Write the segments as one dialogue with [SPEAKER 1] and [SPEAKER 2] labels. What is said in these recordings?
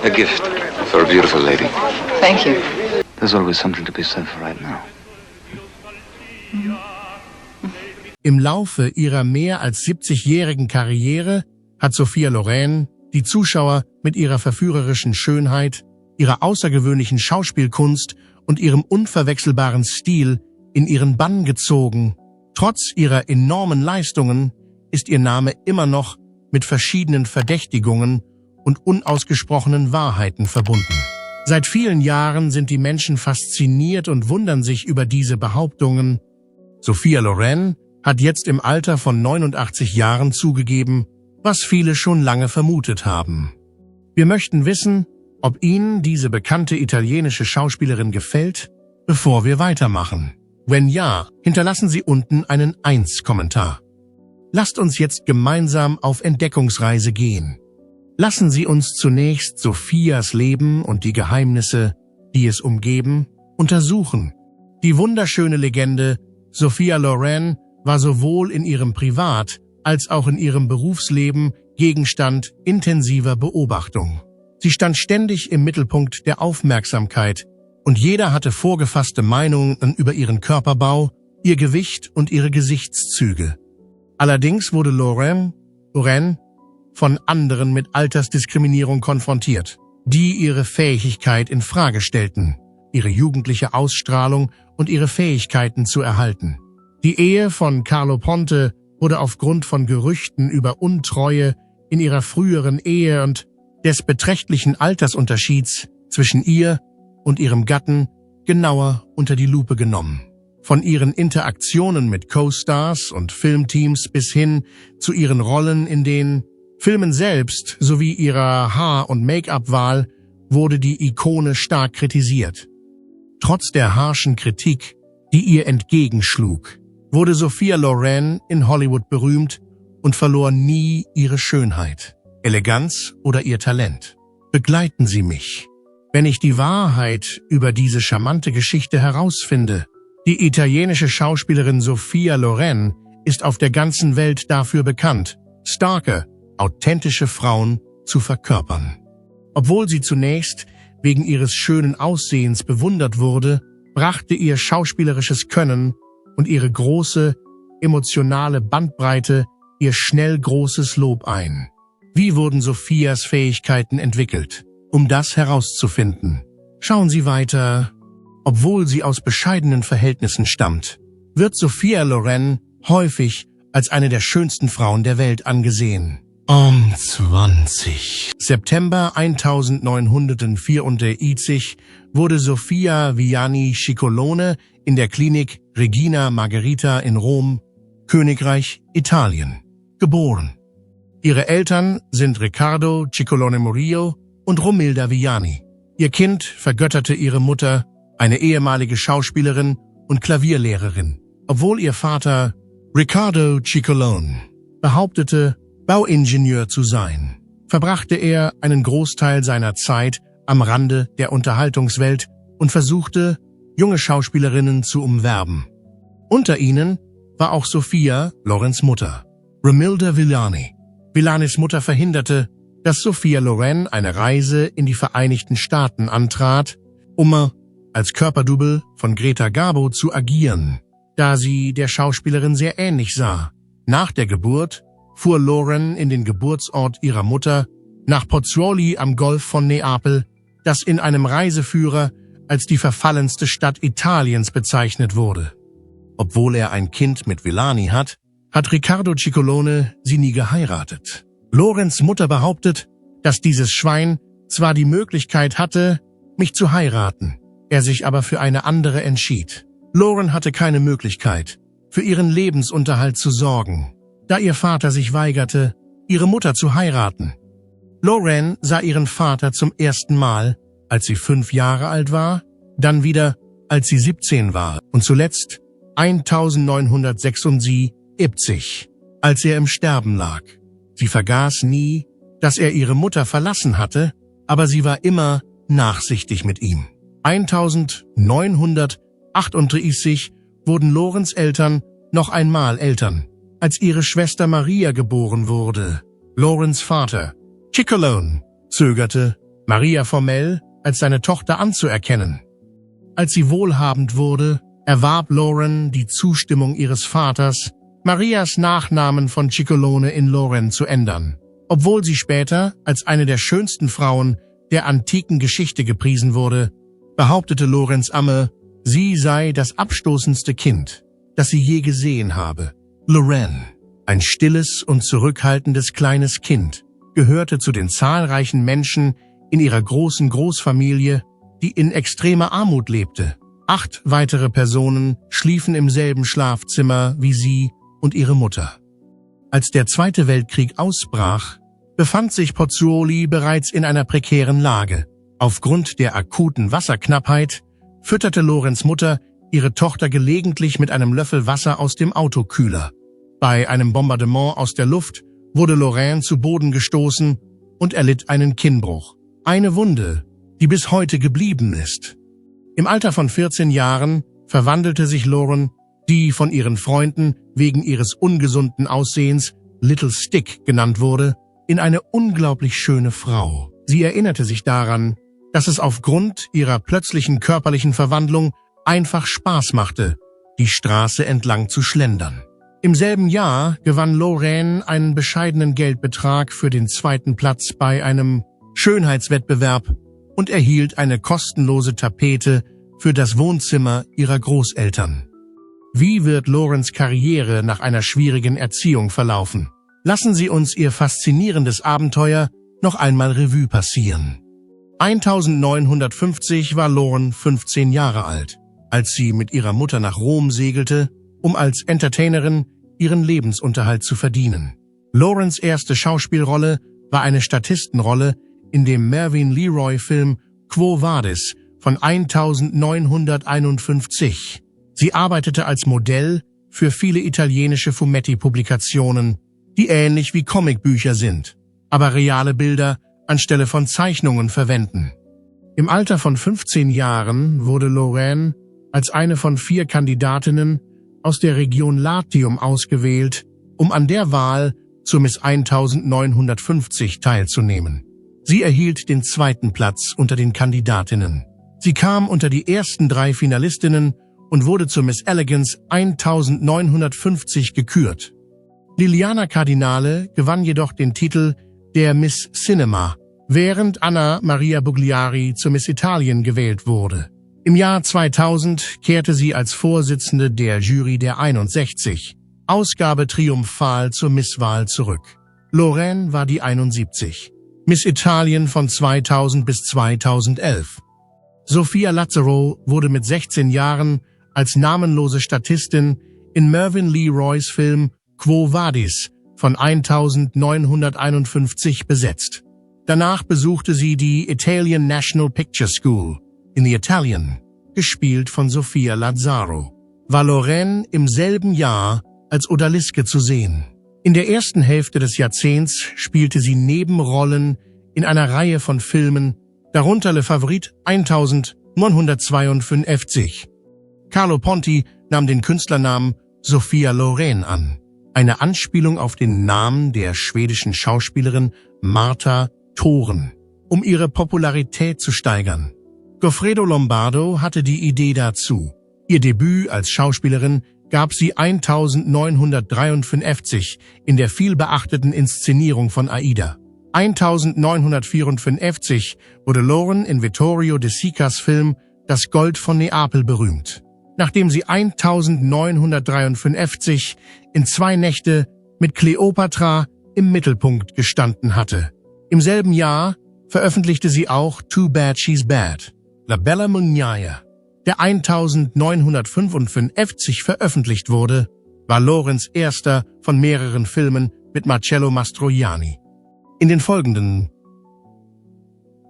[SPEAKER 1] A gift for a beautiful lady.
[SPEAKER 2] Thank you.
[SPEAKER 1] There's always something to be said for right now.
[SPEAKER 3] Im Laufe ihrer mehr als 70-jährigen Karriere hat Sophia Loren die Zuschauer mit ihrer verführerischen Schönheit, ihrer außergewöhnlichen Schauspielkunst und ihrem unverwechselbaren Stil in ihren Bann gezogen. Trotz ihrer enormen Leistungen ist ihr Name immer noch mit verschiedenen Verdächtigungen und unausgesprochenen Wahrheiten verbunden. Seit vielen Jahren sind die Menschen fasziniert und wundern sich über diese Behauptungen. Sophia Loren hat jetzt im Alter von 89 Jahren zugegeben, was viele schon lange vermutet haben. Wir möchten wissen, ob Ihnen diese bekannte italienische Schauspielerin gefällt, bevor wir weitermachen. Wenn ja, hinterlassen Sie unten einen 1-Kommentar. Lasst uns jetzt gemeinsam auf Entdeckungsreise gehen. Lassen Sie uns zunächst Sophias Leben und die Geheimnisse, die es umgeben, untersuchen. Die wunderschöne Legende Sophia Loren war sowohl in ihrem Privat- als auch in ihrem Berufsleben Gegenstand intensiver Beobachtung. Sie stand ständig im Mittelpunkt der Aufmerksamkeit und jeder hatte vorgefasste Meinungen über ihren Körperbau, ihr Gewicht und ihre Gesichtszüge. Allerdings wurde Loren von anderen mit Altersdiskriminierung konfrontiert, die ihre Fähigkeit in Frage stellten, ihre jugendliche Ausstrahlung und ihre Fähigkeiten zu erhalten. Die Ehe von Carlo Ponte wurde aufgrund von Gerüchten über Untreue in ihrer früheren Ehe und des beträchtlichen Altersunterschieds zwischen ihr und ihrem Gatten genauer unter die Lupe genommen. Von ihren Interaktionen mit Co-Stars und Filmteams bis hin zu ihren Rollen in den Filmen selbst sowie ihrer Haar- und Make-up-Wahl wurde die Ikone stark kritisiert. Trotz der harschen Kritik, die ihr entgegenschlug, wurde Sophia Loren in Hollywood berühmt und verlor nie ihre Schönheit, Eleganz oder ihr Talent. Begleiten Sie mich, wenn ich die Wahrheit über diese charmante Geschichte herausfinde. Die italienische Schauspielerin Sophia Loren ist auf der ganzen Welt dafür bekannt, starke, authentische Frauen zu verkörpern. Obwohl sie zunächst wegen ihres schönen Aussehens bewundert wurde, brachte ihr schauspielerisches Können und ihre große, emotionale Bandbreite ihr schnell großes Lob ein. Wie wurden Sophias Fähigkeiten entwickelt? Um das herauszufinden, schauen Sie weiter. Obwohl sie aus bescheidenen Verhältnissen stammt, wird Sophia Loren häufig als eine der schönsten Frauen der Welt angesehen. Am 20. September 1934 wurde Sofia Viviani Ciccolone in der Klinik Regina Margherita in Rom, Königreich Italien, geboren. Ihre Eltern sind Riccardo Ciccolone Murillo und Romilda Viviani. Ihr Kind vergötterte ihre Mutter, eine ehemalige Schauspielerin und Klavierlehrerin. Obwohl ihr Vater Riccardo Ciccolone behauptete, Bauingenieur zu sein, verbrachte er einen Großteil seiner Zeit am Rande der Unterhaltungswelt und versuchte, junge Schauspielerinnen zu umwerben. Unter ihnen war auch Sophia Lorens Mutter, Romilda Viviani. Vivianis Mutter verhinderte, dass Sophia Loren eine Reise in die Vereinigten Staaten antrat, um als Körperdouble von Greta Garbo zu agieren, da sie der Schauspielerin sehr ähnlich sah. Nach der Geburt fuhr Loren in den Geburtsort ihrer Mutter, nach Pozzuoli am Golf von Neapel, das in einem Reiseführer als die verfallenste Stadt Italiens bezeichnet wurde. Obwohl er ein Kind mit Viviani hat Riccardo Ciccolone sie nie geheiratet. Lorens Mutter behauptet, dass dieses Schwein zwar die Möglichkeit hatte, mich zu heiraten, er sich aber für eine andere entschied. Loren hatte keine Möglichkeit, für ihren Lebensunterhalt zu sorgen, da ihr Vater sich weigerte, ihre Mutter zu heiraten. Loren sah ihren Vater zum ersten Mal, als sie 5 Jahre alt war, dann wieder, als sie 17 war und zuletzt 1976, als er im Sterben lag. Sie vergaß nie, dass er ihre Mutter verlassen hatte, aber sie war immer nachsichtig mit ihm. 1938 wurden Lorens Eltern noch einmal Eltern, als ihre Schwester Maria geboren wurde. Lorens Vater, Ciccolone, zögerte Maria formell als seine Tochter anzuerkennen. Als sie wohlhabend wurde, erwarb Lauren die Zustimmung ihres Vaters, Marias Nachnamen von Cicolone in Lauren zu ändern. Obwohl sie später als eine der schönsten Frauen der antiken Geschichte gepriesen wurde, behauptete Laurens Amme, sie sei das abstoßendste Kind, das sie je gesehen habe. Lorraine, ein stilles und zurückhaltendes kleines Kind, gehörte zu den zahlreichen Menschen in ihrer großen Großfamilie, die in extremer Armut lebte. 8 weitere Personen schliefen im selben Schlafzimmer wie sie und ihre Mutter. Als der Zweite Weltkrieg ausbrach, befand sich Pozzuoli bereits in einer prekären Lage. Aufgrund der akuten Wasserknappheit fütterte Laurens Mutter ihre Tochter gelegentlich mit einem Löffel Wasser aus dem Autokühler. Bei einem Bombardement aus der Luft wurde Lorraine zu Boden gestoßen und erlitt einen Kinnbruch. Eine Wunde, die bis heute geblieben ist. Im Alter von 14 Jahren verwandelte sich Lauren, die von ihren Freunden wegen ihres ungesunden Aussehens Little Stick genannt wurde, in eine unglaublich schöne Frau. Sie erinnerte sich daran, dass es aufgrund ihrer plötzlichen körperlichen Verwandlung einfach Spaß machte, die Straße entlang zu schlendern. Im selben Jahr gewann Lorraine einen bescheidenen Geldbetrag für den 2. Platz bei einem Schönheitswettbewerb und erhielt eine kostenlose Tapete für das Wohnzimmer ihrer Großeltern. Wie wird Laurens Karriere nach einer schwierigen Erziehung verlaufen? Lassen Sie uns ihr faszinierendes Abenteuer noch einmal Revue passieren. 1950 war Lauren 15 Jahre alt, als sie mit ihrer Mutter nach Rom segelte, um als Entertainerin ihren Lebensunterhalt zu verdienen. Laurens erste Schauspielrolle war eine Statistenrolle in dem Mervyn LeRoy-Film Quo Vadis von 1951. Sie arbeitete als Modell für viele italienische Fumetti-Publikationen, die ähnlich wie Comicbücher sind, aber reale Bilder anstelle von Zeichnungen verwenden. Im Alter von 15 Jahren wurde Lorraine als eine von 4 Kandidatinnen aus der Region Latium ausgewählt, um an der Wahl zur Miss 1950 teilzunehmen. Sie erhielt den 2. Platz unter den Kandidatinnen. Sie kam unter die ersten 3 Finalistinnen und wurde zur Miss Elegance 1950 gekürt. Liliana Cardinale gewann jedoch den Titel der Miss Cinema, während Anna Maria Bugliari zur Miss Italien gewählt wurde. Im Jahr 2000 kehrte sie als Vorsitzende der Jury der 61. Ausgabe triumphal zur Misswahl zurück. Lorraine war die 71. Miss Italien von 2000 bis 2011. Sofia Lazzaro wurde mit 16 Jahren als namenlose Statistin in Mervyn LeRoys Film Quo Vadis von 1951 besetzt. Danach besuchte sie die Italian National Picture School in The Italian, gespielt von Sofia Lazzaro. War Lorraine im selben Jahr als Odaliske zu sehen. In der ersten Hälfte des Jahrzehnts spielte sie Nebenrollen in einer Reihe von Filmen, darunter Le Favourite 1952. Carlo Ponti nahm den Künstlernamen Sophia Loren an, eine Anspielung auf den Namen der schwedischen Schauspielerin Marta Thoren, um ihre Popularität zu steigern. Goffredo Lombardo hatte die Idee dazu. Ihr Debüt als Schauspielerin gab sie 1953 in der vielbeachteten Inszenierung von Aida. 1954 wurde Lauren in Vittorio De Sicas Film Das Gold von Neapel berühmt, nachdem sie 1953 in 2 Nächte mit Kleopatra im Mittelpunkt gestanden hatte. Im selben Jahr veröffentlichte sie auch Too Bad She's Bad, La Bella Mugnaya, der 1955 veröffentlicht wurde, war Laurens erster von mehreren Filmen mit Marcello Mastroianni. In den folgenden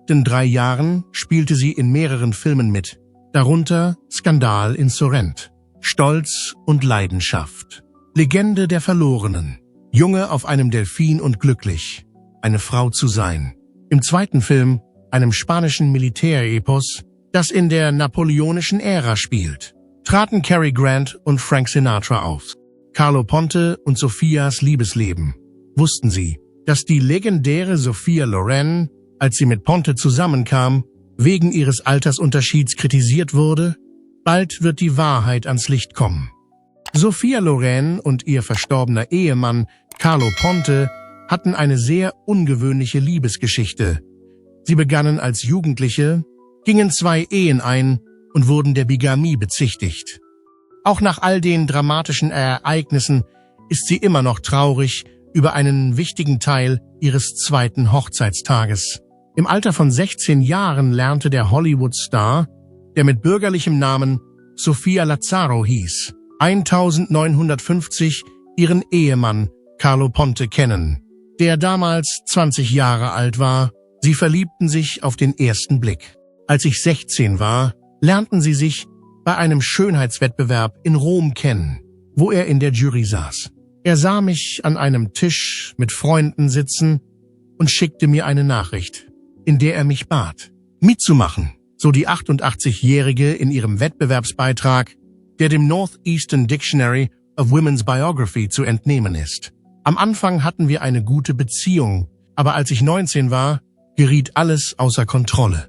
[SPEAKER 3] 3 Jahren spielte sie in mehreren Filmen mit, darunter Skandal in Sorrent, Stolz und Leidenschaft, Legende der Verlorenen, Junge auf einem Delfin und glücklich, eine Frau zu sein. Im zweiten Film, einem spanischen Militärepos, das in der napoleonischen Ära spielt, traten Cary Grant und Frank Sinatra auf. Carlo Ponte und Sophias Liebesleben. Wussten Sie, dass die legendäre Sophia Loren als sie mit Ponte zusammenkam, wegen ihres Altersunterschieds kritisiert wurde, bald wird die Wahrheit ans Licht kommen. Sophia Loren und ihr verstorbener Ehemann Carlo Ponte hatten eine sehr ungewöhnliche Liebesgeschichte. Sie begannen als Jugendliche, gingen 2 Ehen ein und wurden der Bigamie bezichtigt. Auch nach all den dramatischen Ereignissen ist sie immer noch traurig über einen wichtigen Teil ihres 2. Hochzeitstages. Im Alter von 16 Jahren lernte der Hollywood-Star, der mit bürgerlichem Namen Sofia Lazzaro hieß, 1950 ihren Ehemann Carlo Ponte kennen, der damals 20 Jahre alt war. Sie verliebten sich auf den ersten Blick. Als ich 16 war, lernten sie sich bei einem Schönheitswettbewerb in Rom kennen, wo er in der Jury saß. Er sah mich an einem Tisch mit Freunden sitzen und schickte mir eine Nachricht, in der er mich bat, mitzumachen, so die 88-Jährige in ihrem Wettbewerbsbeitrag, der dem Northeastern Dictionary of Women's Biography zu entnehmen ist. Am Anfang hatten wir eine gute Beziehung, aber als ich 19 war, geriet alles außer Kontrolle.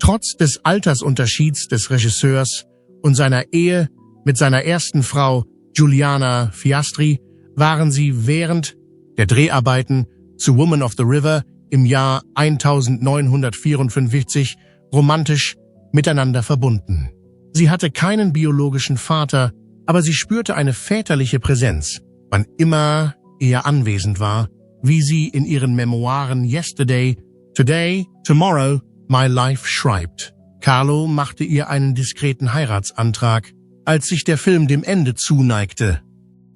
[SPEAKER 3] Trotz des Altersunterschieds des Regisseurs und seiner Ehe mit seiner ersten Frau Giuliana Fiastri waren sie während der Dreharbeiten zu Woman of the River im Jahr 1954 romantisch miteinander verbunden. Sie hatte keinen biologischen Vater, aber sie spürte eine väterliche Präsenz, wann immer er anwesend war, wie sie in ihren Memoiren Yesterday, Today, Tomorrow, My Life schreibt. Carlo machte ihr einen diskreten Heiratsantrag, als sich der Film dem Ende zuneigte.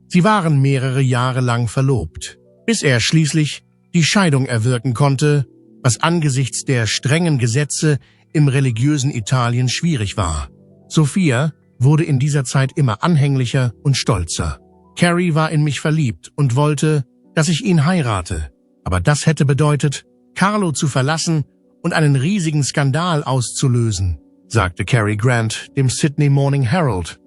[SPEAKER 3] Sie waren mehrere Jahre lang verlobt, bis er schließlich die Scheidung erwirken konnte, was angesichts der strengen Gesetze im religiösen Italien schwierig war. Sophia wurde in dieser Zeit immer anhänglicher und stolzer. Carrie war in mich verliebt und wollte, dass ich ihn heirate. Aber das hätte bedeutet, Carlo zu verlassen und einen riesigen Skandal auszulösen, sagte Cary Grant dem Sydney Morning Herald.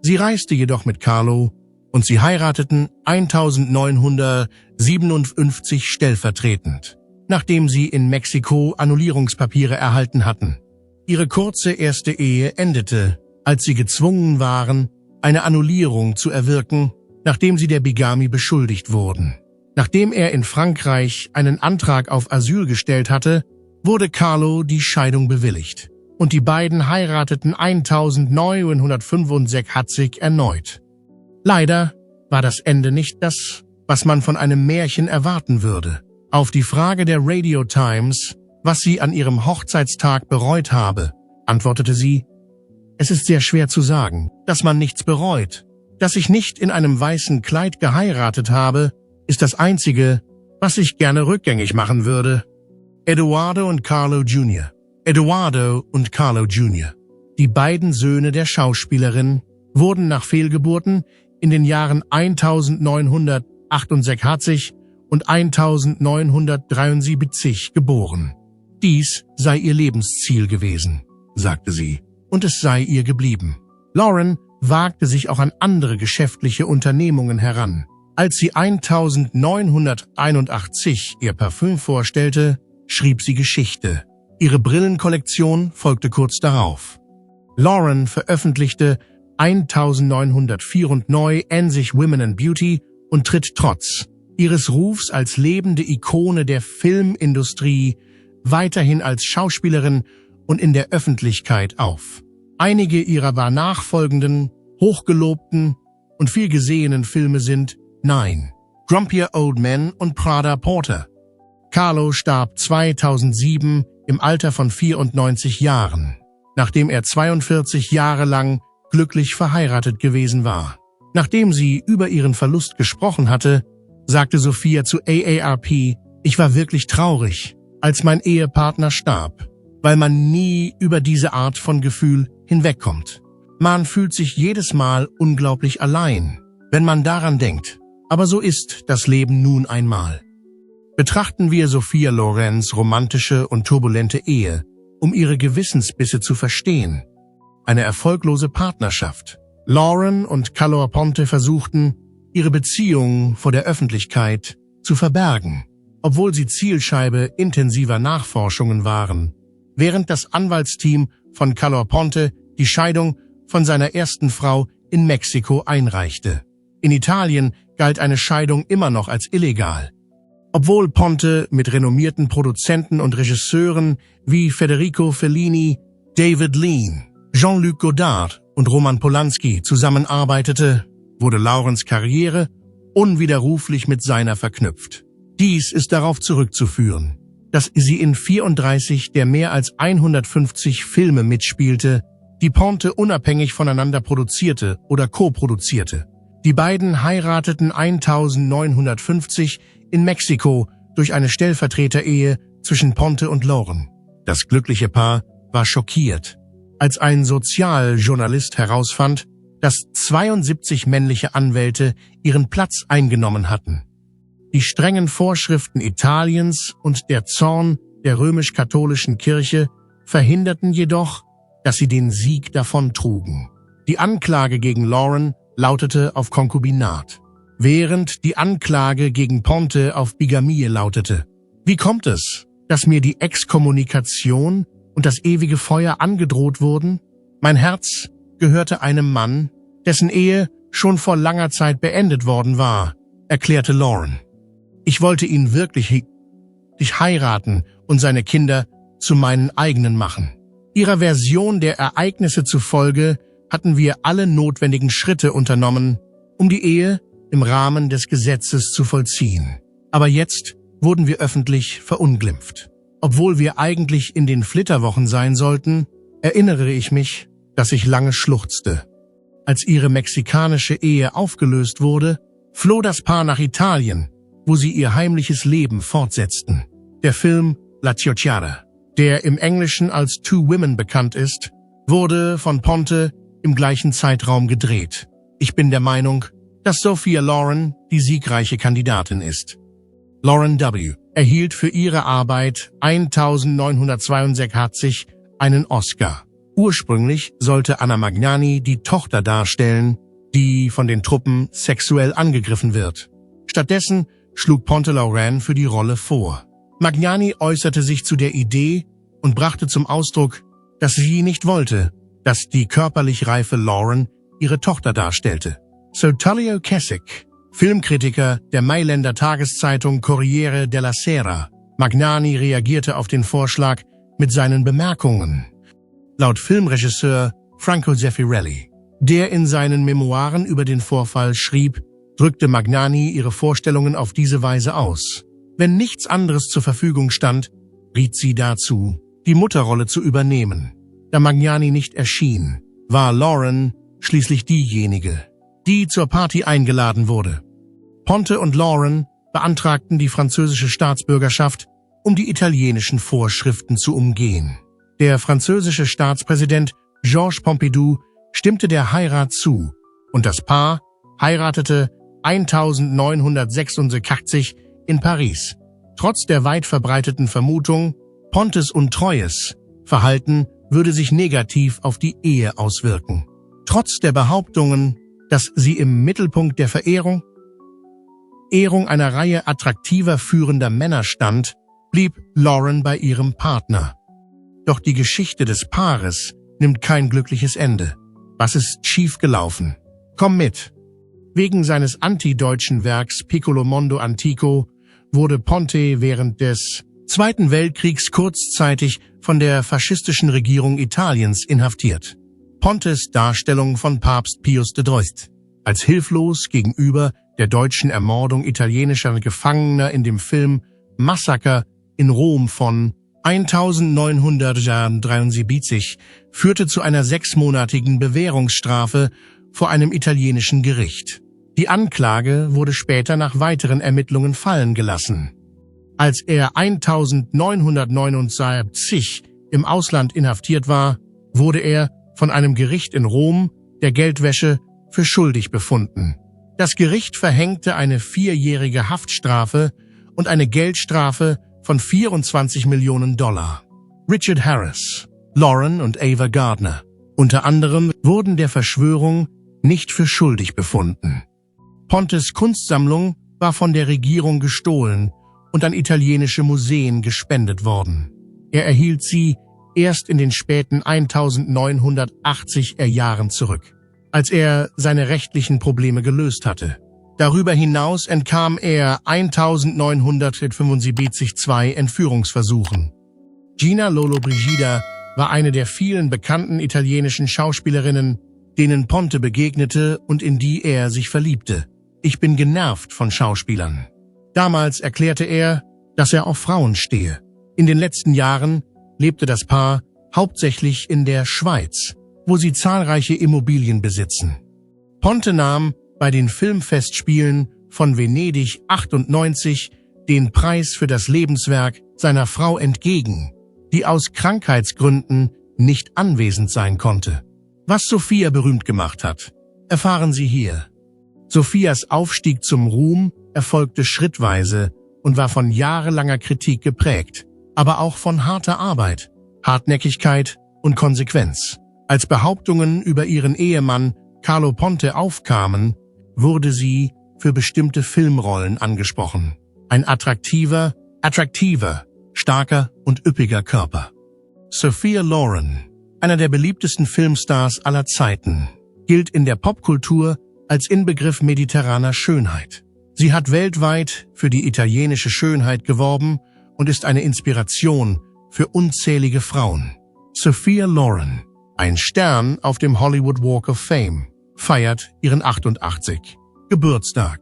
[SPEAKER 3] Sie reiste jedoch mit Carlo und sie heirateten 1957 stellvertretend, nachdem sie in Mexiko Annullierungspapiere erhalten hatten. Ihre kurze erste Ehe endete, als sie gezwungen waren, eine Annullierung zu erwirken, nachdem sie der Bigamie beschuldigt wurden. Nachdem er in Frankreich einen Antrag auf Asyl gestellt hatte, wurde Carlo die Scheidung bewilligt und die beiden heirateten 1965 erneut. Leider war das Ende nicht das, was man von einem Märchen erwarten würde. Auf die Frage der Radio Times, was sie an ihrem Hochzeitstag bereut habe, antwortete sie: Es ist sehr schwer zu sagen, dass man nichts bereut. Dass ich nicht in einem weißen Kleid geheiratet habe, ist das Einzige, was ich gerne rückgängig machen würde. Eduardo und Carlo Jr. Eduardo und Carlo Jr., die beiden Söhne der Schauspielerin, wurden nach Fehlgeburten in den Jahren 1968 und 1973 geboren. Dies sei ihr Lebensziel gewesen, sagte sie, und es sei ihr geblieben. Lauren wagte sich auch an andere geschäftliche Unternehmungen heran. Als sie 1981 ihr Parfüm vorstellte, schrieb sie Geschichte. Ihre Brillenkollektion folgte kurz darauf. Lauren veröffentlichte 1994 Women and Beauty und tritt trotz ihres Rufs als lebende Ikone der Filmindustrie weiterhin als Schauspielerin und in der Öffentlichkeit auf. Einige ihrer nachfolgenden, hochgelobten und viel gesehenen Filme sind Nine, Grumpier Old Men und Prada Porter. Carlo starb 2007 im Alter von 94 Jahren, nachdem er 42 Jahre lang glücklich verheiratet gewesen war. Nachdem sie über ihren Verlust gesprochen hatte, sagte Sophia zu AARP: Ich war wirklich traurig, als mein Ehepartner starb, weil man nie über diese Art von Gefühl hinwegkommt. Man fühlt sich jedes Mal unglaublich allein, wenn man daran denkt. Aber so ist das Leben nun einmal. Betrachten wir Sophia Lorens romantische und turbulente Ehe, um ihre Gewissensbisse zu verstehen. Eine erfolglose Partnerschaft. Lauren und Carlo Ponte versuchten, ihre Beziehung vor der Öffentlichkeit zu verbergen, obwohl sie Zielscheibe intensiver Nachforschungen waren, während das Anwaltsteam von Color Ponte die Scheidung von seiner ersten Frau in Mexiko einreichte. In Italien galt eine Scheidung immer noch als illegal. Obwohl Ponte mit renommierten Produzenten und Regisseuren wie Federico Fellini, David Lean, Jean-Luc Godard und Roman Polanski zusammenarbeitete, wurde Laurens Karriere unwiderruflich mit seiner verknüpft. Dies ist darauf zurückzuführen, dass sie in 34 der mehr als 150 Filme mitspielte, die Ponte unabhängig voneinander produzierte oder co-produzierte. Die beiden heirateten 1950 in Mexiko durch eine Stellvertreterehe zwischen Ponte und Lauren. Das glückliche Paar war schockiert, als ein Sozialjournalist herausfand, dass 72 männliche Anwälte ihren Platz eingenommen hatten. Die strengen Vorschriften Italiens und der Zorn der römisch-katholischen Kirche verhinderten jedoch, dass sie den Sieg davontrugen. Die Anklage gegen Lauren lautete auf Konkubinat, während die Anklage gegen Ponte auf Bigamie lautete. Wie kommt es, dass mir die Exkommunikation und das ewige Feuer angedroht wurden? Mein Herz gehörte einem Mann, dessen Ehe schon vor langer Zeit beendet worden war, erklärte Lauren. Ich wollte ihn wirklich heiraten und seine Kinder zu meinen eigenen machen. Ihrer Version der Ereignisse zufolge hatten wir alle notwendigen Schritte unternommen, um die Ehe im Rahmen des Gesetzes zu vollziehen. Aber jetzt wurden wir öffentlich verunglimpft. Obwohl wir eigentlich in den Flitterwochen sein sollten, erinnere ich mich, dass ich lange schluchzte. Als ihre mexikanische Ehe aufgelöst wurde, floh das Paar nach Italien, wo sie ihr heimliches Leben fortsetzten. Der Film La Chiocciata, der im Englischen als Two Women bekannt ist, wurde von Ponte im gleichen Zeitraum gedreht. Ich bin der Meinung, dass Sophia Loren die siegreiche Kandidatin ist. Lauren W. erhielt für ihre Arbeit 1962 einen Oscar. Ursprünglich sollte Anna Magnani die Tochter darstellen, die von den Truppen sexuell angegriffen wird. Stattdessen schlug Ponte Lauren für die Rolle vor. Magnani äußerte sich zu der Idee und brachte zum Ausdruck, dass sie nicht wollte, dass die körperlich reife Lauren ihre Tochter darstellte. Tullio Kessig, Filmkritiker der Mailänder Tageszeitung Corriere della Sera. Magnani reagierte auf den Vorschlag mit seinen Bemerkungen. Laut Filmregisseur Franco Zeffirelli, der in seinen Memoiren über den Vorfall schrieb, drückte Magnani ihre Vorstellungen auf diese Weise aus. Wenn nichts anderes zur Verfügung stand, riet sie dazu, die Mutterrolle zu übernehmen. Da Magnani nicht erschien, war Lauren schließlich diejenige, die zur Party eingeladen wurde. Ponte und Lauren beantragten die französische Staatsbürgerschaft, um die italienischen Vorschriften zu umgehen. Der französische Staatspräsident Georges Pompidou stimmte der Heirat zu und das Paar heiratete 1986 in Paris. Trotz der weit verbreiteten Vermutung, Pontes untreues Verhalten würde sich negativ auf die Ehe auswirken. Trotz der Behauptungen, dass sie im Mittelpunkt der Verehrung einer Reihe attraktiver führender Männer stand, blieb Lauren bei ihrem Partner. Doch die Geschichte des Paares nimmt kein glückliches Ende. Was ist schief gelaufen? Komm mit! Wegen seines antideutschen Werks Piccolo Mondo Antico wurde Ponte während des Zweiten Weltkriegs kurzzeitig von der faschistischen Regierung Italiens inhaftiert. Pontes Darstellung von Papst Pius XIII. Als hilflos gegenüber der deutschen Ermordung italienischer Gefangener in dem Film Massaker in Rom von 1973 führte zu einer 6-monatigen Bewährungsstrafe vor einem italienischen Gericht. Die Anklage wurde später nach weiteren Ermittlungen fallen gelassen. Als er 1979 im Ausland inhaftiert war, wurde er von einem Gericht in Rom der Geldwäsche für schuldig befunden. Das Gericht verhängte eine 4-jährige Haftstrafe und eine Geldstrafe von $24 Millionen. Richard Harris, Lauren und Ava Gardner, unter anderem, wurden der Verschwörung nicht für schuldig befunden. Pontes Kunstsammlung war von der Regierung gestohlen und an italienische Museen gespendet worden. Er erhielt sie erst in den späten 1980er Jahren zurück, als er seine rechtlichen Probleme gelöst hatte. Darüber hinaus entkam er 1975 2 Entführungsversuchen. Gina Lollobrigida war eine der vielen bekannten italienischen Schauspielerinnen, denen Ponte begegnete und in die er sich verliebte. Ich bin genervt von Schauspielern. Damals erklärte er, dass er auf Frauen stehe. In den letzten Jahren lebte das Paar hauptsächlich in der Schweiz, wo sie zahlreiche Immobilien besitzen. Ponte nahm bei den Filmfestspielen von Venedig 98 den Preis für das Lebenswerk seiner Frau entgegen, die aus Krankheitsgründen nicht anwesend sein konnte. Was Sophia berühmt gemacht hat, erfahren Sie hier. Sophias Aufstieg zum Ruhm erfolgte schrittweise und war von jahrelanger Kritik geprägt, aber auch von harter Arbeit, Hartnäckigkeit und Konsequenz. Als Behauptungen über ihren Ehemann Carlo Ponte aufkamen, wurde sie für bestimmte Filmrollen angesprochen. Ein attraktiver, starker und üppiger Körper. Sophia Loren, einer der beliebtesten Filmstars aller Zeiten, gilt in der Popkultur als Inbegriff mediterraner Schönheit. Sie hat weltweit für die italienische Schönheit geworben und ist eine Inspiration für unzählige Frauen. Sophia Loren, ein Stern auf dem Hollywood Walk of Fame, feiert ihren 88. Geburtstag.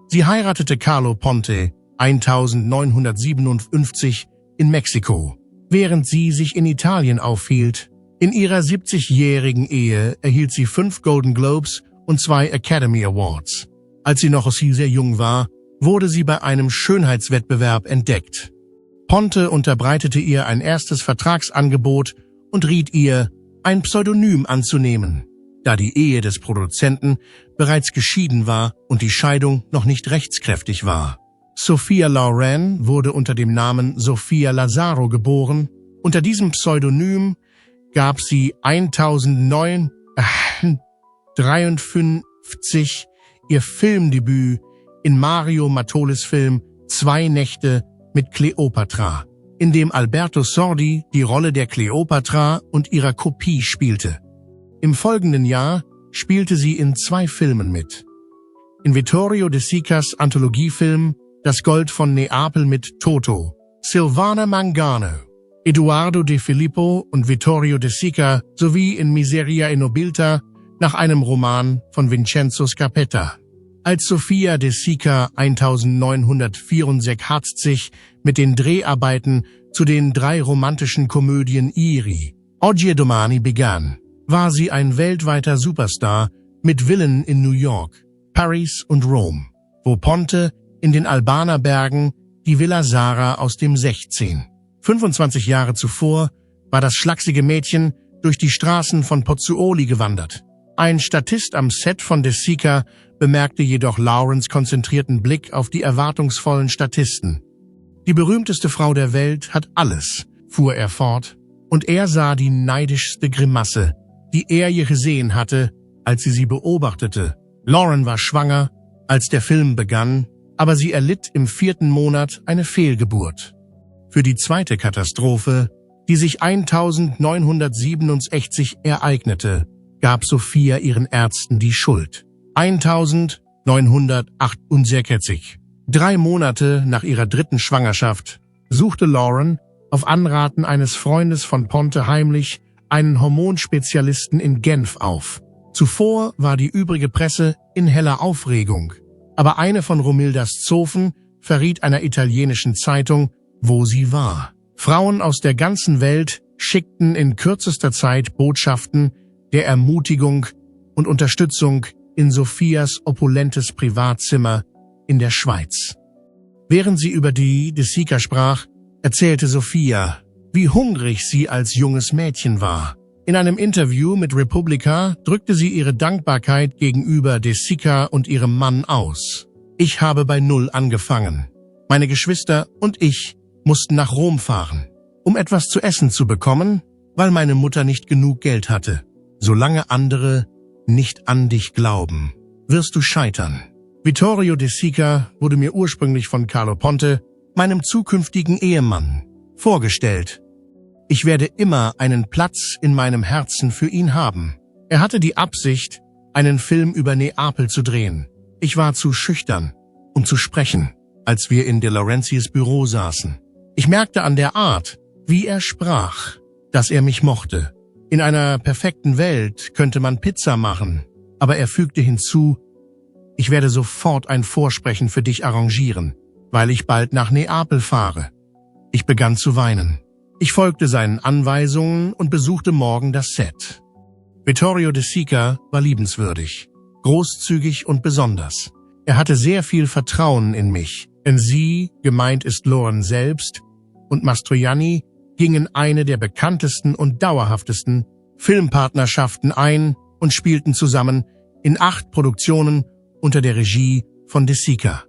[SPEAKER 3] Sie heiratete Carlo Ponte 1957 in Mexiko, während sie sich in Italien aufhielt. In ihrer 70-jährigen Ehe erhielt sie 5 Golden Globes und 2 Academy Awards. Als sie noch sehr jung war, wurde sie bei einem Schönheitswettbewerb entdeckt. Ponte unterbreitete ihr ein erstes Vertragsangebot und riet ihr, ein Pseudonym anzunehmen, da die Ehe des Produzenten bereits geschieden war und die Scheidung noch nicht rechtskräftig war. Sophia Loren wurde unter dem Namen Sophia Lazzaro geboren. Unter diesem Pseudonym gab sie 1953 ihr Filmdebüt in Mario Mattolis Film 2 Nächte mit Kleopatra, in dem Alberto Sordi die Rolle der Kleopatra und ihrer Kopie spielte. Im folgenden Jahr spielte sie in 2 Filmen mit. In Vittorio De Sicas Anthologiefilm Das Gold von Neapel mit Toto, Silvana Mangano, Eduardo De Filippo und Vittorio De Sica sowie in Miseria e Nobiltà nach einem Roman von Vincenzo Scarpetta. Als Sophia De Sica 1964 mit den Dreharbeiten zu den 3 romantischen Komödien Iri, Oggi e Domani begann, war sie ein weltweiter Superstar mit Villen in New York, Paris und Rom, wo Ponte in den Albaner Bergen die Villa Sara aus dem 16. 25 Jahre zuvor war das schlachsige Mädchen durch die Straßen von Pozzuoli gewandert. Ein Statist am Set von De Sica bemerkte jedoch Lorens konzentrierten Blick auf die erwartungsvollen Statisten. Die berühmteste Frau der Welt hat alles, fuhr er fort, und er sah die neidischste Grimasse, die er je gesehen hatte, als sie beobachtete. Loren war schwanger, als der Film begann, aber sie erlitt im 4. Monat eine Fehlgeburt. Für die zweite Katastrophe, die sich 1967 ereignete, gab Sophia ihren Ärzten die Schuld. 1968, 3 Monate nach ihrer 3. Schwangerschaft, suchte Loren auf Anraten eines Freundes von Ponte heimlich einen Hormonspezialisten in Genf auf. Zuvor war die übrige Presse in heller Aufregung, aber eine von Romildas Zofen verriet einer italienischen Zeitung, wo sie war. Frauen aus der ganzen Welt schickten in kürzester Zeit Botschaften der Ermutigung und Unterstützung in Sophias opulentes Privatzimmer in der Schweiz. Während sie über die De Sica sprach, erzählte Sophia, wie hungrig sie als junges Mädchen war. In einem Interview mit Repubblica drückte sie ihre Dankbarkeit gegenüber De Sica und ihrem Mann aus. Ich habe bei Null angefangen. Meine Geschwister und ich mussten nach Rom fahren, um etwas zu essen zu bekommen, weil meine Mutter nicht genug Geld hatte. Solange andere nicht an dich glauben, wirst du scheitern. Vittorio De Sica wurde mir ursprünglich von Carlo Ponte meinem zukünftigen Ehemann, vorgestellt. Ich werde immer einen Platz in meinem Herzen für ihn haben. Er hatte die Absicht, einen Film über Neapel zu drehen. Ich war zu schüchtern, um zu sprechen, als wir in De Laurentiis Büro saßen. Ich merkte an der Art, wie er sprach, dass er mich mochte. In einer perfekten Welt könnte man Pizza machen, aber er fügte hinzu, ich werde sofort ein Vorsprechen für dich arrangieren, weil ich bald nach Neapel fahre. Ich begann zu weinen. Ich folgte seinen Anweisungen und besuchte morgen das Set. Vittorio De Sica war liebenswürdig, großzügig und besonders. Er hatte sehr viel Vertrauen in mich, denn sie, gemeint ist Lauren selbst, und Mastroianni gingen eine der bekanntesten und dauerhaftesten Filmpartnerschaften ein und spielten zusammen in 8 Produktionen unter der Regie von De Sica.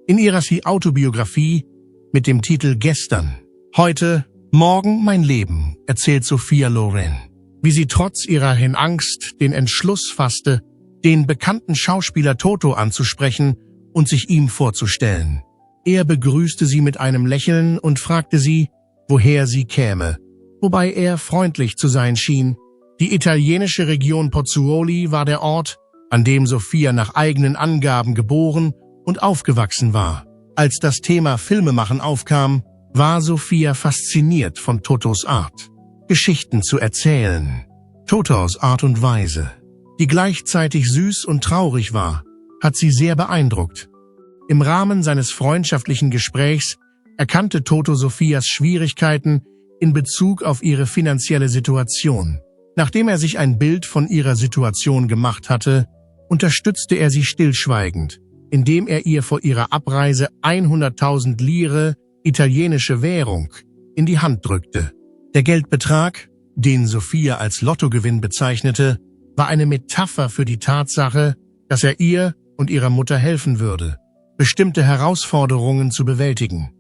[SPEAKER 3] In ihrer Autobiografie mit dem Titel Gestern, heute, morgen mein Leben, erzählt Sophia Loren, wie sie trotz ihrer Angst den Entschluss fasste, den bekannten Schauspieler Toto anzusprechen und sich ihm vorzustellen. Er begrüßte sie mit einem Lächeln und fragte sie, woher sie käme, wobei er freundlich zu sein schien. Die italienische Region Pozzuoli war der Ort, an dem Sophia nach eigenen Angaben geboren und aufgewachsen war. Als das Thema Filmemachen aufkam, war Sophia fasziniert von Totos Art, Geschichten zu erzählen. Totos Art und Weise, die gleichzeitig süß und traurig war, hat sie sehr beeindruckt. Im Rahmen seines freundschaftlichen Gesprächs erkannte Toto Sophias Schwierigkeiten in Bezug auf ihre finanzielle Situation. Nachdem er sich ein Bild von ihrer Situation gemacht hatte, unterstützte er sie stillschweigend, indem er ihr vor ihrer Abreise 100.000 Lire, italienische Währung, in die Hand drückte. Der Geldbetrag, den Sophia als Lottogewinn bezeichnete, war eine Metapher für die Tatsache, dass er ihr und ihrer Mutter helfen würde, bestimmte Herausforderungen zu bewältigen.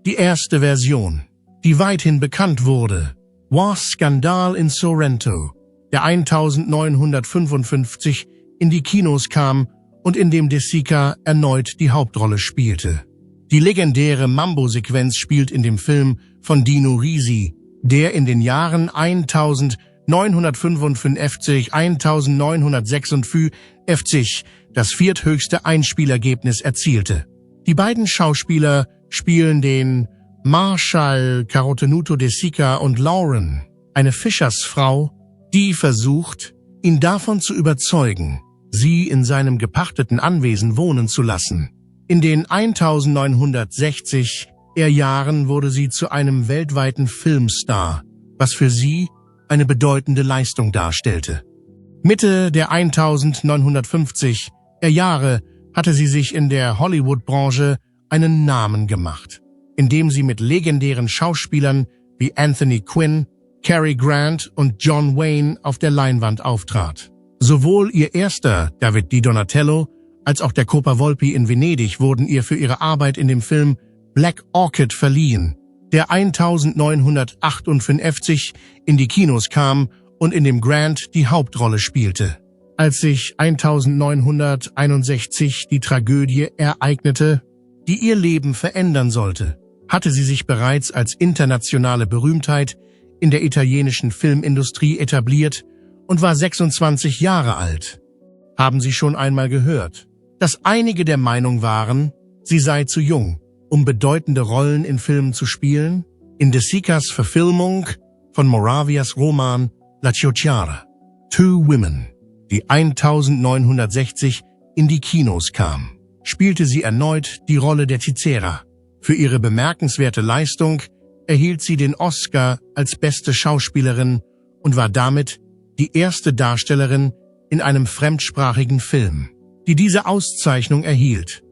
[SPEAKER 3] Die erste Version, die weithin bekannt wurde, war Skandal in Sorrento, der 1955 in die Kinos kam und in dem De Sica erneut die Hauptrolle spielte. Die legendäre Mambo-Sequenz spielt in dem Film von Dino Risi, der in den Jahren 1955 das vierthöchste Einspielergebnis erzielte. Die beiden Schauspieler spielen den Marschall Carotenuto De Sica und Lauren, eine Fischersfrau, die versucht, ihn davon zu überzeugen, sie in seinem gepachteten Anwesen wohnen zu lassen. In den 1960er Jahren wurde sie zu einem weltweiten Filmstar, was für sie eine bedeutende Leistung darstellte. Mitte der 1950er Jahre hatte sie sich in der Hollywood-Branche einen Namen gemacht, indem sie mit legendären Schauspielern wie Anthony Quinn, Cary Grant und John Wayne auf der Leinwand auftrat. Sowohl ihr erster David Di Donatello als auch der Coppa Volpi in Venedig wurden ihr für ihre Arbeit in dem Film Black Orchid verliehen, der 1958 in die Kinos kam und in dem Grant die Hauptrolle spielte. Als sich 1961 die Tragödie ereignete, die ihr Leben verändern sollte, hatte sie sich bereits als internationale Berühmtheit in der italienischen Filmindustrie etabliert und war 26 Jahre alt. Haben Sie schon einmal gehört, dass einige der Meinung waren, sie sei zu jung, um bedeutende Rollen in Filmen zu spielen? In De Sicas Verfilmung von Moravias Roman La Ciociara, Two Women, die 1960 in die Kinos kam, spielte sie erneut die Rolle der Cicera. Für ihre bemerkenswerte Leistung erhielt sie den Oscar als beste Schauspielerin und war damit die erste Darstellerin in einem fremdsprachigen Film, die diese Auszeichnung erhielt.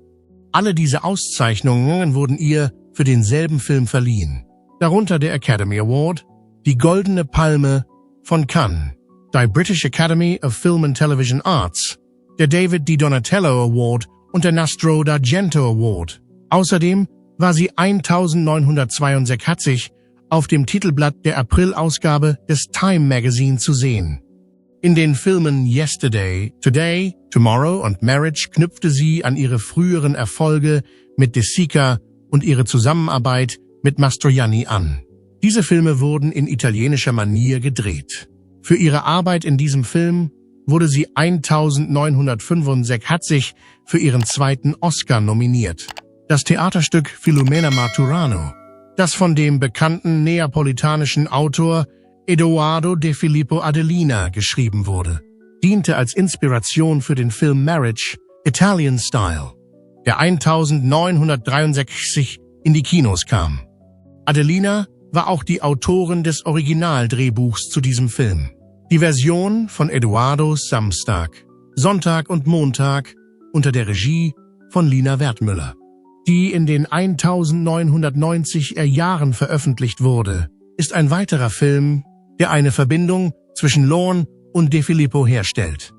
[SPEAKER 3] Alle diese Auszeichnungen wurden ihr für denselben Film verliehen, darunter der Academy Award, die Goldene Palme von Cannes, die British Academy of Film and Television Arts, der David Di Donatello Award und der Nastro d'Argento Award. Außerdem war sie 1962 auf dem Titelblatt der Aprilausgabe des Time Magazine zu sehen. In den Filmen Yesterday, Today, Tomorrow und Marriage knüpfte sie an ihre früheren Erfolge mit De Sica und ihre Zusammenarbeit mit Mastroianni an. Diese Filme wurden in italienischer Manier gedreht. Für ihre Arbeit in diesem Film wurde sie 1965 für ihren zweiten Oscar nominiert. Das Theaterstück Filumena Marturano, das von dem bekannten neapolitanischen Autor Edoardo De Filippo Adelina geschrieben wurde, diente als Inspiration für den Film Marriage, Italian Style, der 1963 in die Kinos kam. Adelina war auch die Autorin des Originaldrehbuchs zu diesem Film. Die Version von Eduardos Samstag, Sonntag und Montag unter der Regie von Lina Wertmüller, die in den 1990er Jahren veröffentlicht wurde, ist ein weiterer Film, der eine Verbindung zwischen Lorne und De Filippo herstellt.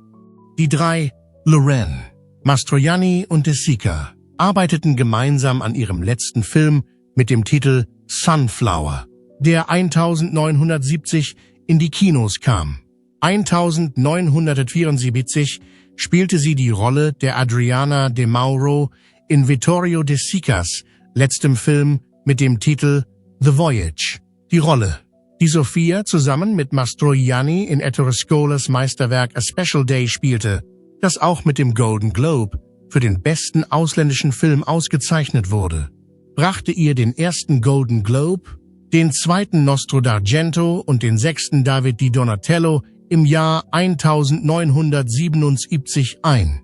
[SPEAKER 3] Die drei, Lorraine, Mastroianni und De Sica, arbeiteten gemeinsam an ihrem letzten Film mit dem Titel Sunflower, der 1970 in die Kinos kam. 1974 spielte sie die Rolle der Adriana De Mauro in Vittorio De Sicas letztem Film mit dem Titel The Voyage. Die Rolle, die Sophia zusammen mit Mastroianni in Ettore Scolas Meisterwerk A Special Day spielte, das auch mit dem Golden Globe für den besten ausländischen Film ausgezeichnet wurde, brachte ihr den ersten Golden Globe, den zweiten Nostro d'Argento und den 6. David di Donatello im Jahr 1977 ein.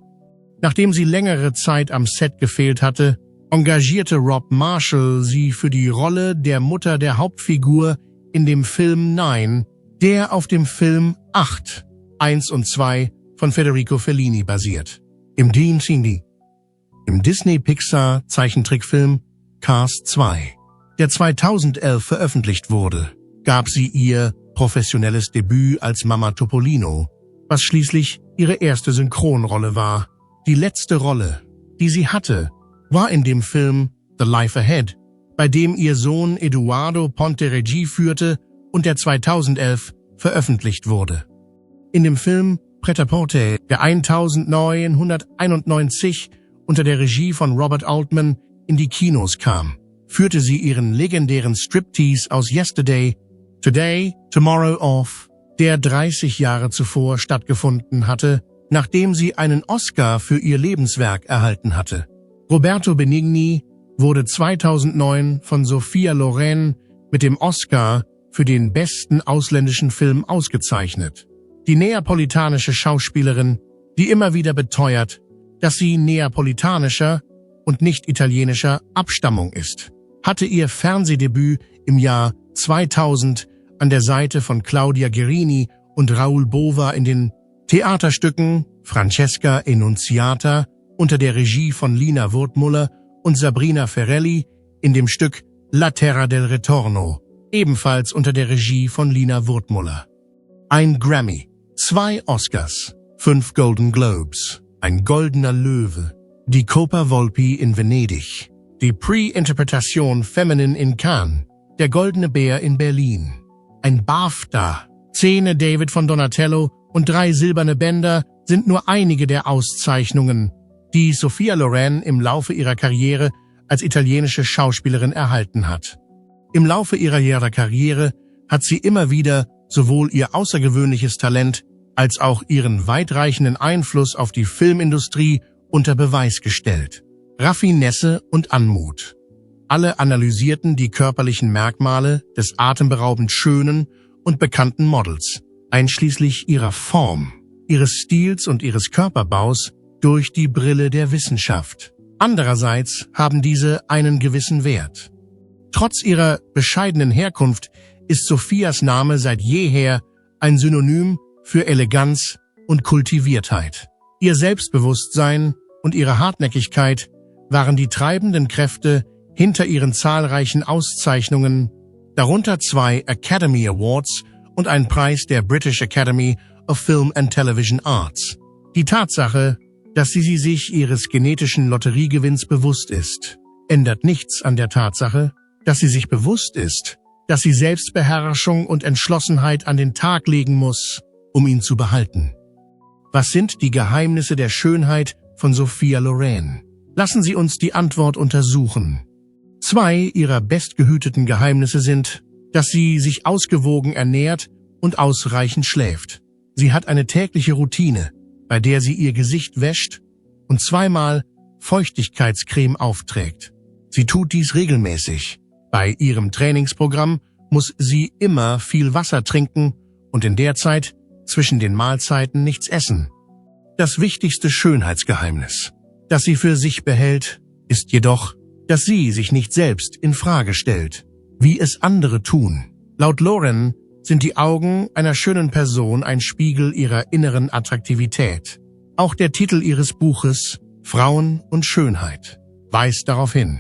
[SPEAKER 3] Nachdem sie längere Zeit am Set gefehlt hatte, engagierte Rob Marshall sie für die Rolle der Mutter der Hauptfigur in dem Film 9, der auf dem Film 8, 1 und 2 von Federico Fellini basiert. Im Disney-Pixar-Zeichentrickfilm Cars 2, der 2011 veröffentlicht wurde, gab sie ihr professionelles Debüt als Mama Topolino, was schließlich ihre erste Synchronrolle war. Die letzte Rolle, die sie hatte, war in dem Film The Life Ahead, bei dem ihr Sohn Eduardo Ponte Regie führte und der 2011 veröffentlicht wurde. In dem Film Pret-à-Porter, der 1991 unter der Regie von Robert Altman in die Kinos kam, führte sie ihren legendären Striptease aus Yesterday, Today, Tomorrow Off, der 30 Jahre zuvor stattgefunden hatte, nachdem sie einen Oscar für ihr Lebenswerk erhalten hatte. Roberto Benigni wurde 2009 von Sophia Loren mit dem Oscar für den besten ausländischen Film ausgezeichnet. Die neapolitanische Schauspielerin, die immer wieder beteuert, dass sie neapolitanischer und nicht italienischer Abstammung ist, hatte ihr Fernsehdebüt im Jahr 2000 an der Seite von Claudia Guerini und Raoul Bova in den Theaterstücken Francesca Enunziata unter der Regie von Lina Wertmüller und Sabrina Ferrelli in dem Stück La Terra del Ritorno, ebenfalls unter der Regie von Lina Wertmüller. Ein Grammy, 2 Oscars, 5 Golden Globes, ein Goldener Löwe, die Coppa Volpi in Venedig, die Pre-Interpretation Feminine in Cannes, der Goldene Bär in Berlin, ein BAFTA, 10 David von Donatello und 3 silberne Bänder sind nur einige der Auszeichnungen, die Sophia Loren im Laufe ihrer Karriere als italienische Schauspielerin erhalten hat. Im Laufe ihrer Karriere hat sie immer wieder sowohl ihr außergewöhnliches Talent als auch ihren weitreichenden Einfluss auf die Filmindustrie unter Beweis gestellt. Raffinesse und Anmut. Alle analysierten die körperlichen Merkmale des atemberaubend schönen und bekannten Models, einschließlich ihrer Form, ihres Stils und ihres Körperbaus, durch die Brille der Wissenschaft. Andererseits haben diese einen gewissen Wert. Trotz ihrer bescheidenen Herkunft ist Sophias Name seit jeher ein Synonym für Eleganz und Kultiviertheit. Ihr Selbstbewusstsein und ihre Hartnäckigkeit waren die treibenden Kräfte hinter ihren zahlreichen Auszeichnungen, darunter 2 Academy Awards und ein Preis der British Academy of Film and Television Arts. Die Tatsache, dass sie sich ihres genetischen Lotteriegewinns bewusst ist, ändert nichts an der Tatsache, dass sie sich bewusst ist, dass sie Selbstbeherrschung und Entschlossenheit an den Tag legen muss, um ihn zu behalten. Was sind die Geheimnisse der Schönheit von Sophia Loren? Lassen Sie uns die Antwort untersuchen. 2 ihrer bestgehüteten Geheimnisse sind, dass sie sich ausgewogen ernährt und ausreichend schläft. Sie hat eine tägliche Routine, bei der sie ihr Gesicht wäscht und 2-mal Feuchtigkeitscreme aufträgt. Sie tut dies regelmäßig. Bei ihrem Trainingsprogramm muss sie immer viel Wasser trinken und in der Zeit zwischen den Mahlzeiten nichts essen. Das wichtigste Schönheitsgeheimnis, das sie für sich behält, ist jedoch, dass sie sich nicht selbst in Frage stellt, wie es andere tun. Laut Loren sind die Augen einer schönen Person ein Spiegel ihrer inneren Attraktivität. Auch der Titel ihres Buches »Frauen und Schönheit« weist darauf hin.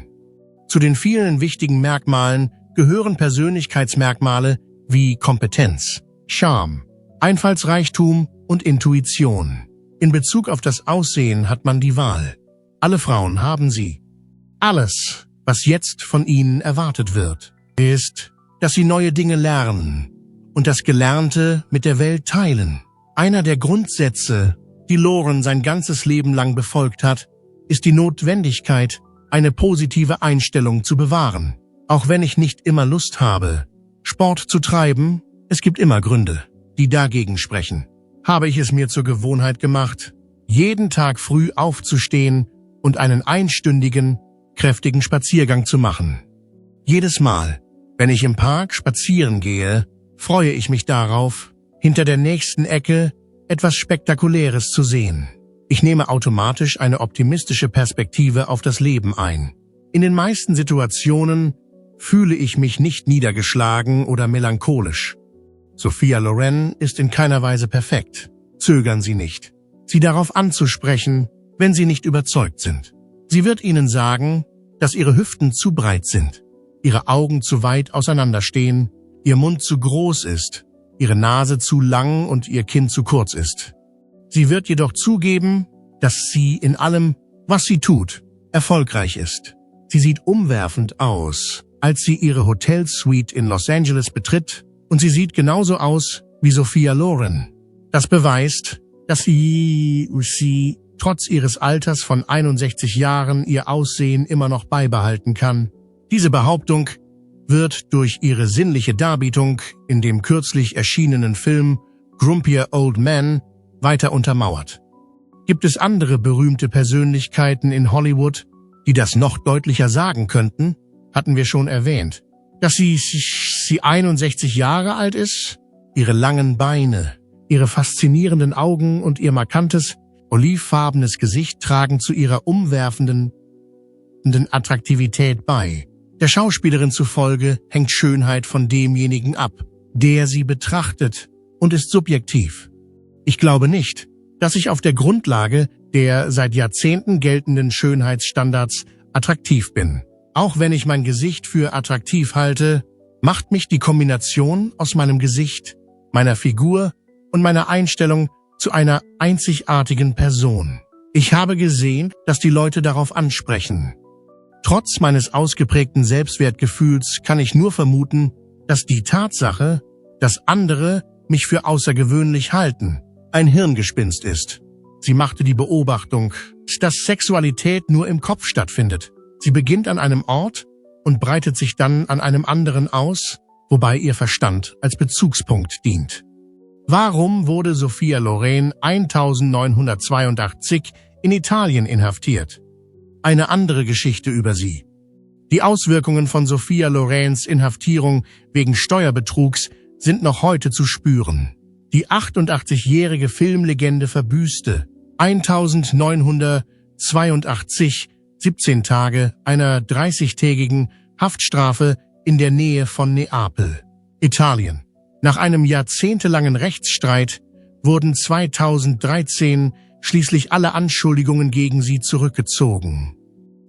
[SPEAKER 3] Zu den vielen wichtigen Merkmalen gehören Persönlichkeitsmerkmale wie Kompetenz, Charme, Einfallsreichtum und Intuition. In Bezug auf das Aussehen hat man die Wahl. Alle Frauen haben sie. Alles, was jetzt von ihnen erwartet wird, ist, dass sie neue Dinge lernen und das Gelernte mit der Welt teilen. Einer der Grundsätze, die Loren sein ganzes Leben lang befolgt hat, ist die Notwendigkeit, eine positive Einstellung zu bewahren. Auch wenn ich nicht immer Lust habe, Sport zu treiben, es gibt immer Gründe, die dagegen sprechen. Habe ich es mir zur Gewohnheit gemacht, jeden Tag früh aufzustehen und einen einstündigen, kräftigen Spaziergang zu machen. Jedes Mal, wenn ich im Park spazieren gehe, freue ich mich darauf, hinter der nächsten Ecke etwas Spektakuläres zu sehen. Ich nehme automatisch eine optimistische Perspektive auf das Leben ein. In den meisten Situationen fühle ich mich nicht niedergeschlagen oder melancholisch. Sophia Loren ist in keiner Weise perfekt. Zögern Sie nicht, sie darauf anzusprechen, wenn Sie nicht überzeugt sind. Sie wird Ihnen sagen, dass Ihre Hüften zu breit sind, Ihre Augen zu weit auseinanderstehen, Ihr Mund zu groß ist, Ihre Nase zu lang und Ihr Kinn zu kurz ist. Sie wird jedoch zugeben, dass sie in allem, was sie tut, erfolgreich ist. Sie sieht umwerfend aus, als sie ihre Hotelsuite in Los Angeles betritt, und sie sieht genauso aus wie Sophia Loren. Das beweist, dass sie trotz ihres Alters von 61 Jahren ihr Aussehen immer noch beibehalten kann. Diese Behauptung wird durch ihre sinnliche Darbietung in dem kürzlich erschienenen Film Grumpier Old Man weiter untermauert. Gibt es andere berühmte Persönlichkeiten in Hollywood, die das noch deutlicher sagen könnten? Hatten wir schon erwähnt. Dass sie 61 Jahre alt ist, ihre langen Beine, ihre faszinierenden Augen und ihr markantes, olivfarbenes Gesicht tragen zu ihrer umwerfenden Attraktivität bei. Der Schauspielerin zufolge hängt Schönheit von demjenigen ab, der sie betrachtet, und ist subjektiv. Ich glaube nicht, dass ich auf der Grundlage der seit Jahrzehnten geltenden Schönheitsstandards attraktiv bin. Auch wenn ich mein Gesicht für attraktiv halte, macht mich die Kombination aus meinem Gesicht, meiner Figur und meiner Einstellung zu einer einzigartigen Person. Ich habe gesehen, dass die Leute darauf ansprechen. Trotz meines ausgeprägten Selbstwertgefühls kann ich nur vermuten, dass die Tatsache, dass andere mich für außergewöhnlich halten, ein Hirngespinst ist. Sie machte die Beobachtung, dass Sexualität nur im Kopf stattfindet. Sie beginnt an einem Ort und breitet sich dann an einem anderen aus, wobei ihr Verstand als Bezugspunkt dient. Warum wurde Sophia Loren 1982 in Italien inhaftiert? Eine andere Geschichte über sie. Die Auswirkungen von Sophia Lorens Inhaftierung wegen Steuerbetrugs sind noch heute zu spüren. Die 88-jährige Filmlegende verbüßte 1982 17 Tage einer 30-tägigen Haftstrafe in der Nähe von Neapel, Italien. Nach einem jahrzehntelangen Rechtsstreit wurden 2013 schließlich alle Anschuldigungen gegen sie zurückgezogen.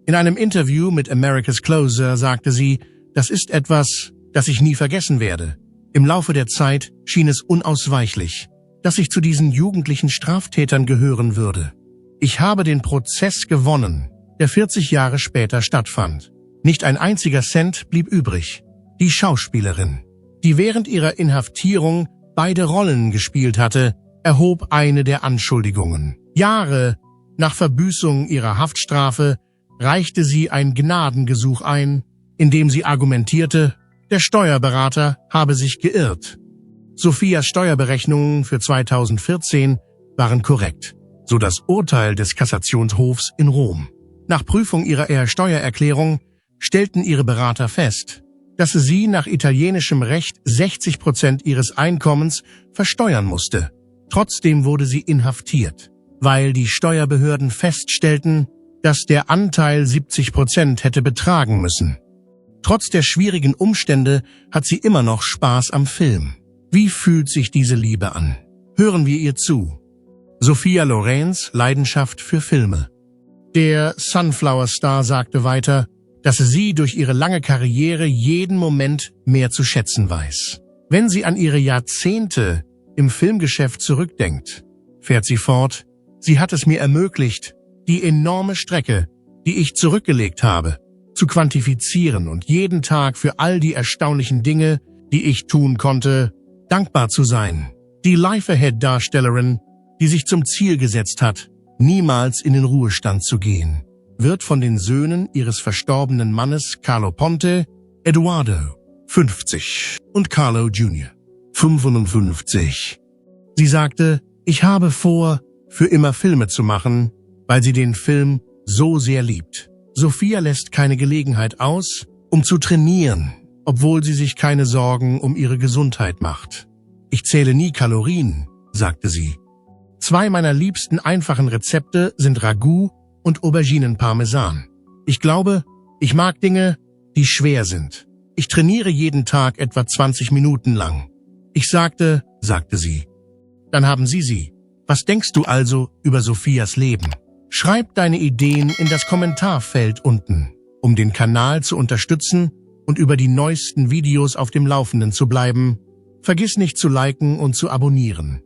[SPEAKER 3] In einem Interview mit America's Closer sagte sie, das ist etwas, das ich nie vergessen werde. Im Laufe der Zeit schien es unausweichlich, dass ich zu diesen jugendlichen Straftätern gehören würde. Ich habe den Prozess gewonnen, der 40 Jahre später stattfand. Nicht ein einziger Cent blieb übrig. Die Schauspielerin, die während ihrer Inhaftierung beide Rollen gespielt hatte, erhob eine der Anschuldigungen. Jahre nach Verbüßung ihrer Haftstrafe reichte sie ein Gnadengesuch ein, indem sie argumentierte, der Steuerberater habe sich geirrt. Sophias Steuerberechnungen für 2014 waren korrekt, so das Urteil des Kassationshofs in Rom. Nach Prüfung ihrer Steuererklärung stellten ihre Berater fest, dass sie nach italienischem Recht 60% ihres Einkommens versteuern musste. Trotzdem wurde sie inhaftiert, weil die Steuerbehörden feststellten, dass der Anteil 70% hätte betragen müssen. Trotz der schwierigen Umstände hat sie immer noch Spaß am Film. Wie fühlt sich diese Liebe an? Hören wir ihr zu. Sophia Lorens Leidenschaft für Filme. Der Sunflower-Star sagte weiter, dass sie durch ihre lange Karriere jeden Moment mehr zu schätzen weiß. Wenn sie an ihre Jahrzehnte im Filmgeschäft zurückdenkt, fährt sie fort, sie hat es mir ermöglicht, die enorme Strecke, die ich zurückgelegt habe, zu quantifizieren und jeden Tag für all die erstaunlichen Dinge, die ich tun konnte, dankbar zu sein. Die Life-Ahead-Darstellerin, die sich zum Ziel gesetzt hat, niemals in den Ruhestand zu gehen, wird von den Söhnen ihres verstorbenen Mannes Carlo Ponte, Eduardo, 50, und Carlo Jr., 55. Sie sagte, ich habe vor, für immer Filme zu machen, weil sie den Film so sehr liebt. Sophia lässt keine Gelegenheit aus, um zu trainieren, obwohl sie sich keine Sorgen um ihre Gesundheit macht. Ich zähle nie Kalorien, sagte sie. 2 meiner liebsten einfachen Rezepte sind Ragout und Auberginen-Parmesan. Ich glaube, ich mag Dinge, die schwer sind. Ich trainiere jeden Tag etwa 20 Minuten lang. Ich sagte sie. Dann haben Sie. Was denkst du also über Sophias Leben? Schreib deine Ideen in das Kommentarfeld unten, um den Kanal zu unterstützen und über die neuesten Videos auf dem Laufenden zu bleiben. Vergiss nicht zu liken und zu abonnieren.